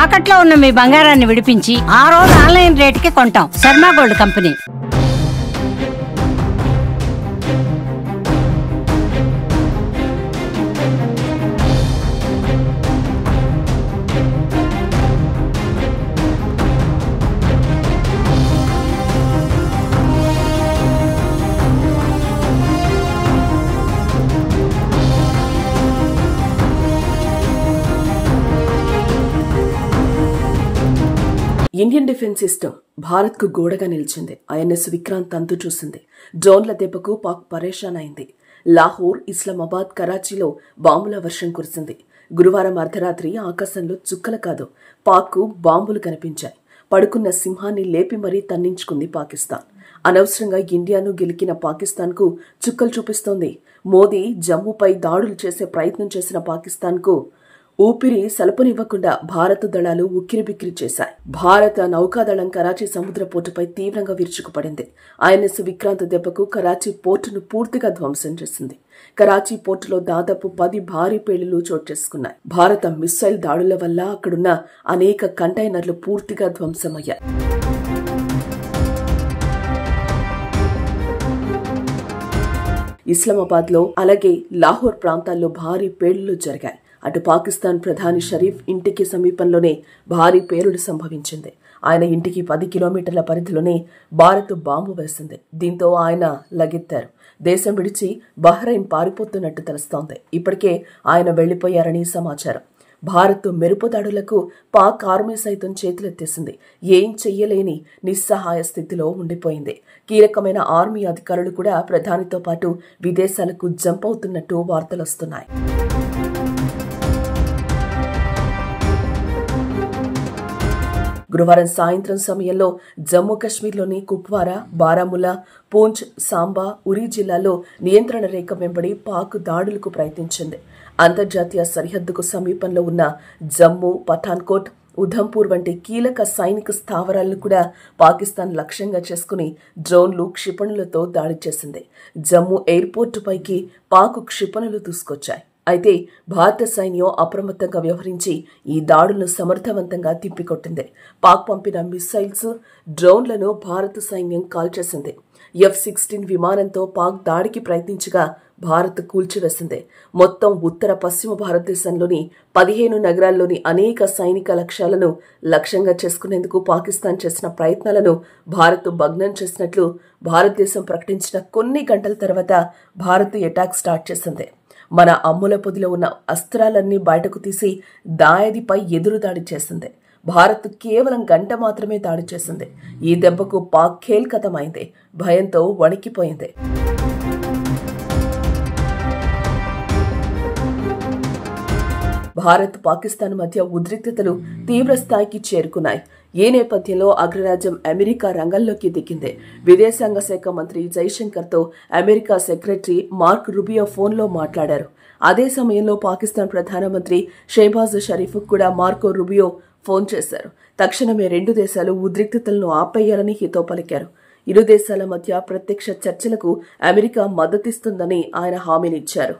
తాకట్లో ఉన్న మీ బంగారాన్ని విడిపించి ఆ రోజు ఆన్లైన్ రేటుకి కొంటాం. Sharma gold company. Indian defence system Bharat కు గోడగా నిలిచింది. ఐఎన్ఎస్ విక్రాంత్ అంతు చూసింది. డ్రోన్ల దెబ్బకు పాక్ పరేషాన్ అయింది. లాహోర్, ఇస్లామాబాద్, కరాచీలో బాంబుల వర్షం కురిసింది. గురువారం అర్ధరాత్రి ఆకాశంలో చుక్కలు కాదు, పాక్కు బాంబులు కనిపించాయి. పడుకున్న సింహాన్ని లేపి మరీ తన్నించుకుంది పాకిస్తాన్. అనవసరంగా ఇండియాను గెలికిన పాకిస్తాన్ కు చుక్కలు చూపిస్తోంది. మోదీ జమ్మూపై దాడులు చేసే ప్రయత్నం చేసిన పాకిస్తాన్ కు ఊపిరి సలపనివ్వకుండా భారత దళాలు ఉక్కిరిబిక్కిరి చేశాయి. భారత నౌకాదళం కరాచీ సముద్ర పోర్టుపై తీవ్రంగా విరుచుకుపడింది. ఐఎన్ఎస్ విక్రాంత్ దెబ్బకు కరాచీ పోర్టును పూర్తిగా ధ్వంసం చేసింది. కరాచీ పోర్టులో దాదాపు 10 భారీ పేలుళ్లు చోటు చేసుకున్నాయి. భారత మిస్సైల్ దాడుల వల్ల అక్కడున్న అనేక కంటైనర్లు పూర్తిగా ధ్వంసమయ్యాయి. ఇస్లామాబాద్ లో అలాగే లాహోర్ ప్రాంతాల్లో భారీ పేలుళ్లు జరిగాయి. అటు పాకిస్తాన్ ప్రధాని షరీఫ్ ఇంటికి సమీపంలోనే భారీ పేలుడు సంభవించింది. ఆయన ఇంటికి 10 కిలోమీటర్ల పరిధిలోనే భారత్ బాంబు వేసింది. దీంతో ఆయన లగెత్తారు. దేశం విడిచి బహ్రెయిన్ పారిపోతున్నట్టు తెలుస్తోంది. ఇప్పటికే ఆయన వెళ్లిపోయారని సమాచారం. భారత్ మెరుపు దాడులకు పాక్ ఆర్మీ సైతం చేతులెత్తేసింది. ఏం చెయ్యలేని నిస్సహాయ స్థితిలో ఉండిపోయింది. కీలకమైన ఆర్మీ అధికారులు కూడా ప్రధానితో పాటు విదేశాలకు జంప్ అవుతున్నట్టు వార్తలొస్తున్నాయి. గురువారం సాయంత్రం సమయంలో జమ్మూ కశ్మీర్లోని కుప్వారా, బారాముల్లా, పూంచ్, సాంబా, ఉరీ జిల్లాల్లో నియంత్రణ రేఖ వెంబడి పాక్ దాడులకు ప్రయత్నించింది. అంతర్జాతీయ సరిహద్దుకు సమీపంలో ఉన్న జమ్మూ, పఠాన్కోట్, ఉధంపూర్ వంటి కీలక సైనిక స్థావరాలను కూడా పాకిస్తాన్ లక్ష్యంగా చేసుకుని డ్రోన్లు, క్షిపణులతో దాడి చేసింది. జమ్మూ ఎయిర్పోర్టు పైకి పాక్ క్షిపణులు దూసుకొచ్చాయి. అయితే భారత సైన్యం అప్రమత్తంగా వ్యవహరించి ఈ దాడులను సమర్థవంతంగా తిప్పికొట్టింది. పాక్ పంపిన మిస్సైల్స్, డ్రోన్లను భారత సైన్యం కాల్చేసింది. F-16 విమానంతో పాక్ దాడికి ప్రయత్నించగా భారత్ కూల్చివేసింది. మొత్తం ఉత్తర పశ్చిమ భారతదేశంలోని 15 నగరాల్లోని అనేక సైనిక లక్ష్యాలను లక్ష్యంగా చేసుకునేందుకు పాకిస్తాన్ చేసిన ప్రయత్నాలను భారత్ భగ్నం చేసినట్లు భారతదేశం ప్రకటించిన కొన్ని గంటల తర్వాత భారత్ అటాక్ స్టార్ట్ చేసింది. మన అమ్ముల పొదిలో ఉన్న అస్త్రాలన్నీ బయటకు తీసి దాయాదిపై ఎదురుదాడి చేసింది. భారత్ కేవలం గంట మాత్రమే దాడి చేసింది. ఈ దెబ్బకు పాక్ ఖేల్కతమైంది. భయంతో వణికిపోయింది. భారత్, పాకిస్తాన్ మధ్య ఉద్రిక్తతలు తీవ్ర స్థాయికి చేరుకున్నాయి. ఈ నేపథ్యంలో అగ్రరాజ్యం అమెరికా రంగంలోకి దిగింది. విదేశాంగ శాఖ మంత్రి జైశంకర్తో అమెరికా సెక్రటరీ మార్క్ రుబియో ఫోన్లో మాట్లాడారు. అదే సమయంలో పాకిస్తాన్ ప్రధానమంత్రి షెహబాజ్ షరీఫ్ కూడా మార్కో రుబియో ఫోన్ చేశారు. తక్షణమే 2 దేశాలు ఉద్రిక్తతలను ఆపేయాలని హితో పలికారు. ఇరు దేశాల మధ్య ప్రత్యక్ష చర్చలకు అమెరికా మద్దతిస్తుందని ఆయన హామీనిచ్చారు.